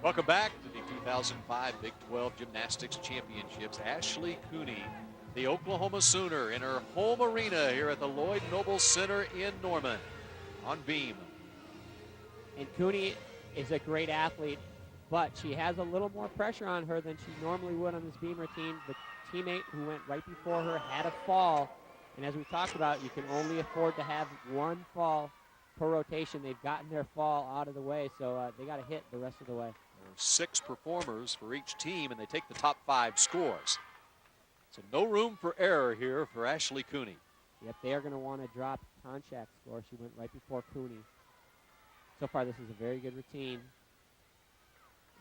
Welcome back to the 2005 Big 12 Gymnastics Championships. Ashley Cooney, the Oklahoma Sooner, in her home arena here at the Lloyd Noble Center in Norman on beam. And Cooney is a great athlete, but she has a little more pressure on her than she normally would on this beam routine. The teammate who went right before her had a fall, and as we talked about, you can only afford to have one fall per rotation. They've gotten their fall out of the way, so they got to hit the rest of the way. There are 6 performers for each team, and they take the top 5 scores. So no room for error here for Ashley Cooney. Yep, they are going to want to drop Konchak's score. She went right before Cooney. So far, this is a very good routine.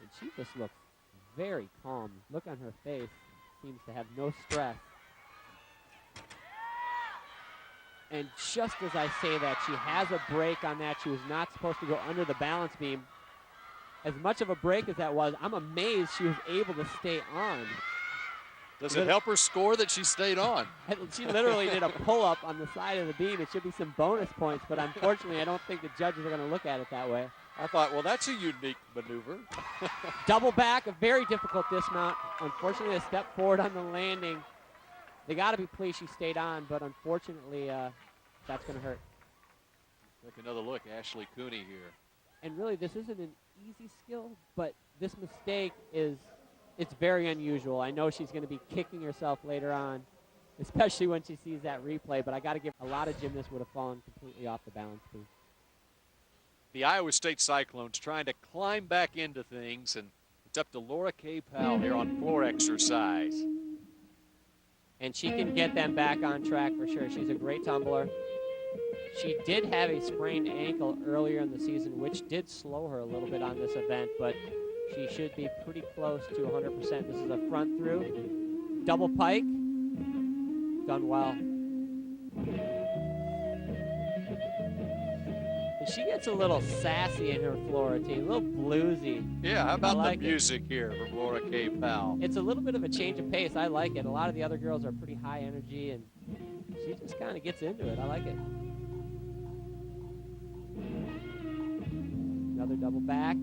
And she just looks very calm. Look on her face. Seems to have no stress. And just as I say that, she has a break on that. She was not supposed to go under the balance beam. As much of a break as that was, I'm amazed she was able to stay on. Does it help her score that she stayed on? She literally did a pull-up on the side of the beam. It should be some bonus points, but unfortunately, I don't think the judges are going to look at it that way. I thought, well, that's a unique maneuver. Double back, a very difficult dismount. Unfortunately, a step forward on the landing. They got to be pleased she stayed on, but unfortunately, that's going to hurt. Take another look, Ashley Cooney here. And really, this isn't an easy skill, but this mistake it's very unusual. I know she's going to be kicking herself later on, especially when she sees that replay, but I got to give a lot of gymnasts would have fallen completely off the balance beam. The Iowa State Cyclones trying to climb back into things, and it's up to Laura K. Powell here on floor exercise. And she can get them back on track for sure. She's a great tumbler. She did have a sprained ankle earlier in the season, which did slow her a little bit on this event, but she should be pretty close to 100%. This is a front through, double pike, done well. And she gets a little sassy in her floor routine, a little bluesy. Yeah, how about the music here from Laura K. Powell? It's a little bit of a change of pace. I like it. A lot of the other girls are pretty high energy, and she just kind of gets into it. I like it. Another double back.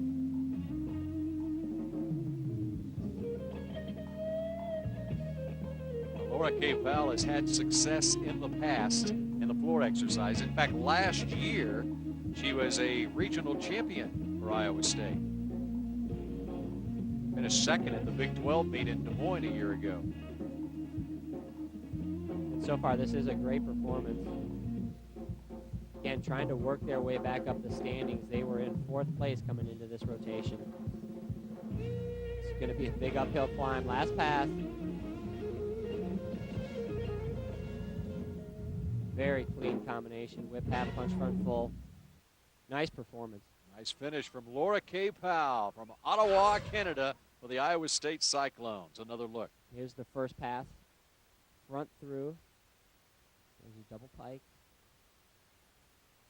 Laura K. Powell has had success in the past in the floor exercise. In fact, last year, she was a regional champion for Iowa State. Finished second at the Big 12 meet in Des Moines a year ago. And so far, this is a great performance. Again, trying to work their way back up the standings. They were in 4th place coming into this rotation. It's going to be a big uphill climb. Last pass. Very clean combination. Whip, half punch, front full. Nice performance. Nice finish from Laura K. Powell from Ottawa, Canada for the Iowa State Cyclones. Another look. Here's the first pass. Front through. There's a double pike.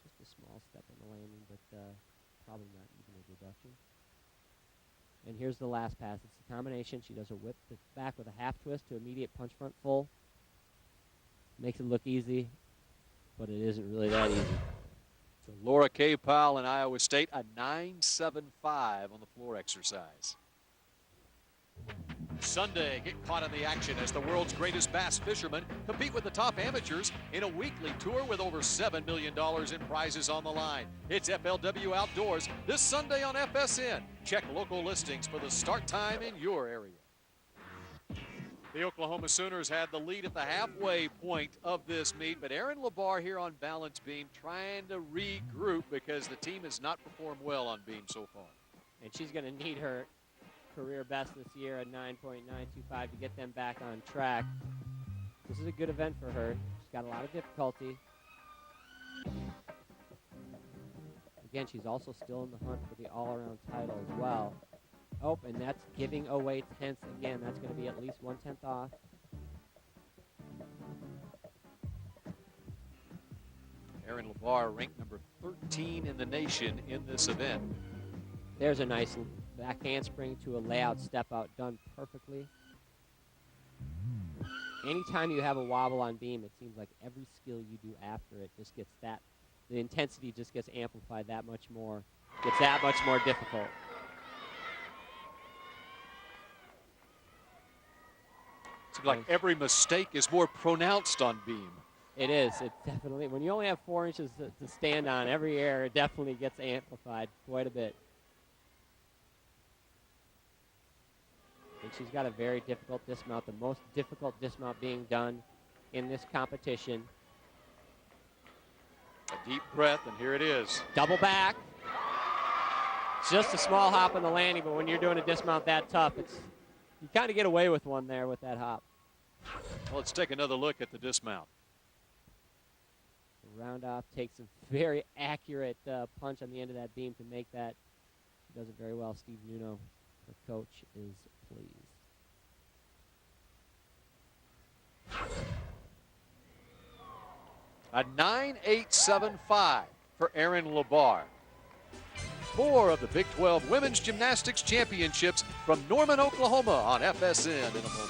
Just a small step on the landing, but probably not even a deduction. And here's the last pass. It's the combination. She does a whip back with a half twist to immediate punch front full. Makes it look easy, but it isn't really that easy. So Laura K. Powell in Iowa State, a 9.75 on the floor exercise. Sunday, get caught in the action as the world's greatest bass fishermen compete with the top amateurs in a weekly tour with over $7 million in prizes on the line. It's FLW Outdoors this Sunday on FSN. Check local listings for the start time in your area. The Oklahoma Sooners had the lead at the halfway point of this meet, but Erin LaBarr here on balance beam trying to regroup because the team has not performed well on beam so far. And she's going to need her career best this year at 9.925 to get them back on track. This is a good event for her. She's got a lot of difficulty. Again, she's also still in the hunt for the all-around title as well. Oh, and that's giving away tenths again. That's going to be at least 1/10 off. Erin LaBarr ranked number 13 in the nation in this event. There's a nice back handspring to a layout step out, done perfectly. Anytime you have a wobble on beam, it seems like every skill you do after it just gets that, the intensity just gets amplified that much more, gets that much more difficult. Seems like every mistake is more pronounced on beam. It is. It definitely, when you only have 4 inches to stand on, every error definitely gets amplified quite a bit. And she's got a very difficult dismount, the most difficult dismount being done in this competition. A deep breath, and here it is. Double back. It's just a small hop on the landing, but when you're doing a dismount that tough, you kind of get away with one there with that hop. Well, let's take another look at the dismount. The round off takes a very accurate punch on the end of that beam to make that. He does it very well. Steve Nuno, her coach, is pleased. A 9.875 for Erin LaBarr. More of the Big 12 Women's Gymnastics Championships from Norman, Oklahoma on FSN in a moment.